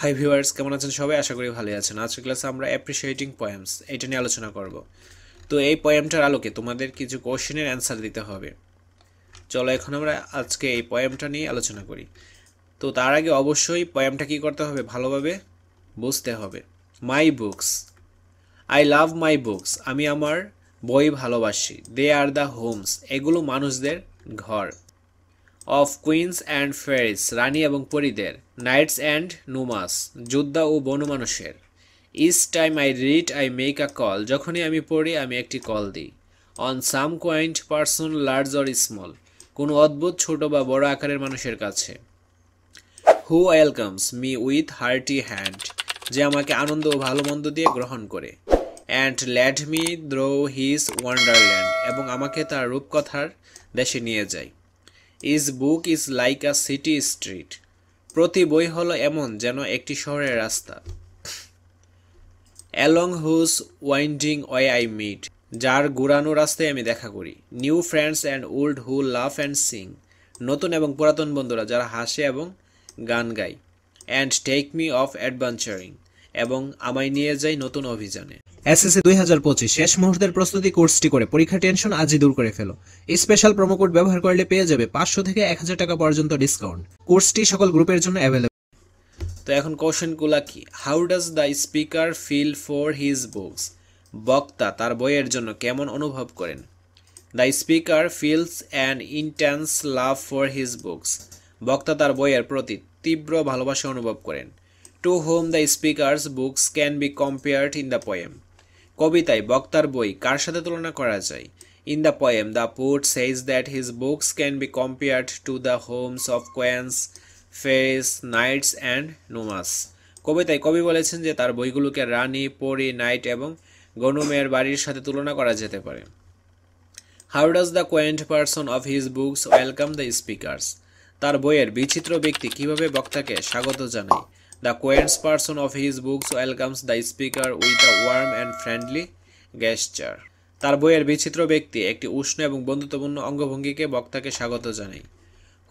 Hi viewers, কেমন আছেন সবাই? আশা করি ভালো আছেন। আজকের ক্লাসে আমরা অ্যাপ্রিশিয়েটিং পোয়েমস এটা নিয়ে আলোচনা করব। তো এই পোয়েমটার আলোকে তোমাদের কিছু কোশ্চেনের অ্যান্সার দিতে হবে। চলো এখন আমরা আজকে এই পোয়েমটা নিয়ে আলোচনা করি। তো তার আগে অবশ্যই পোয়েমটা কী করতে হবে, ভালোভাবে বুঝতে হবে। মাই books, I love my books, আমি আমার বই ভালোবাসি। দে আর দ্য হোমস, এগুলো মানুষদের ঘর। অফ কুইন্স অ্যান্ড ফেরিস, রানী এবং পরীদের। নাইটস অ্যান্ড নুমাস, যোদ্ধা ও বনমানুষের। Each time I read I make a call, যখনই আমি পড়ি আমি একটি কল দিই। On some quaint person large or small, কোনো অদ্ভুত ছোট বা বড় আকারের মানুষের কাছে। Who welcomes me with hearty hand, যে আমাকে আনন্দ ও ভালো মন্দ দিয়ে গ্রহণ করে। And led me through his wonderland, এবং আমাকে তার রূপকথার দেশে নিয়ে যায়। Is book is like a city street, প্রতি বই হলো এমন যেন একটি শহরের রাস্তা। Along whose winding way I meet, যার ঘুরানো রাস্তায় আমি দেখা করি। New friends and old who laugh and sing, নতুন এবং পুরাতন বন্ধুরা যারা হাসে এবং গান গায়। And take me off adventuring, এবং আমায় নিয়ে যায় নতুন অভিযানে। এসএসসি 2025 শেষ মুহূর্তের প্রস্তুতি কোর্সটি করে পরীক্ষার টেনশন আজই দূর করে ফেলো। এই স্পেশাল প্রোমো কোড ব্যবহার করলে পেয়ে যাবে 500 থেকে 1000 টাকা পর্যন্ত ডিসকাউন্ট। কোর্সটি সকল গ্রুপের জন্য অ্যাভেলেবল। তো এখন কোশ্চেনগুলা কি? How does the speaker feel for his books, বক্তা তার বইয়ের জন্য কেমন অনুভব করেন। The speaker feels an intense love for his books, বক্তা তার বইয়ের প্রতি তীব্র ভালোবাসা অনুভব করেন। To whom the speaker's books can be compared in the poem, কবিতায় বক্তার বই কার সাথে তুলনা করা যায়। In the poem the poet says that his books can be compared to the Holmes of queens, fairies, knights and gnomes, কবিতায় কবি বলেছেন যে তার বইগুলোকে রানী, পরী, নাইট এবং গণমের বাড়ির সাথে তুলনা করা যেতে পারে। How does the quaint person of his books welcome the speakers, তার বইয়ের বিচিত্র ব্যক্তি কিভাবে বক্তাকে স্বাগত জানায়। The quaints person of his books welcomes the speaker with a warm and friendly gesture, তার বইয়ের বিচিত্র ব্যক্তি একটি উষ্ণ এবং বন্ধুত্বপূর্ণ অঙ্গভঙ্গিকে বক্তাকে স্বাগত জানায়।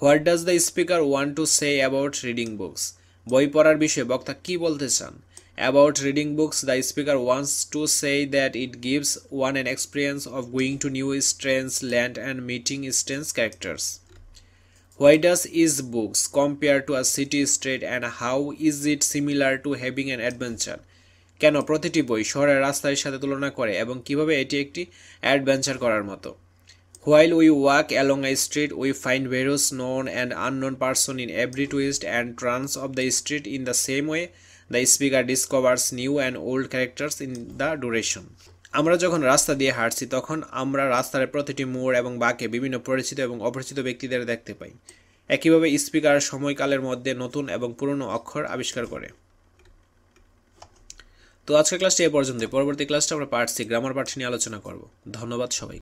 What does the speaker want to say about reading books, বই পড়ার বিষয়ে বক্তা কী বলতে চান। About reading books the speaker wants to say that it gives one an experience of going to new strange land and meeting strange characters. Why does his books compare to a city street and how is it similar to having an adventure? কেন প্রতিটি বই শহরের রাস্তার সাথে তুলনা করে এবং কিভাবে এটি একটি অ্যাডভেঞ্চার করার মতো। While we walk along a street we find various known and unknown person in every twist and turns of the street. In the same way the speaker discovers new and old characters in the duration. আমরা যখন রাস্তা দিয়ে হাঁটছি তখন আমরা রাস্তার প্রতিটি মোড় এবং বাঁকে বিভিন্ন পরিচিত এবং অপরিচিত ব্যক্তিদের দেখতে পাই। একইভাবে স্পিকার সময়কালের মধ্যে নতুন এবং পুরনো অক্ষর আবিষ্কার করে। তো আজকের ক্লাসটি এ পর্যন্তই। পরবর্তী ক্লাসটা আমরা পার্ট 6 গ্রামার পাঠ নিয়ে আলোচনা করব। ধন্যবাদ সবাই।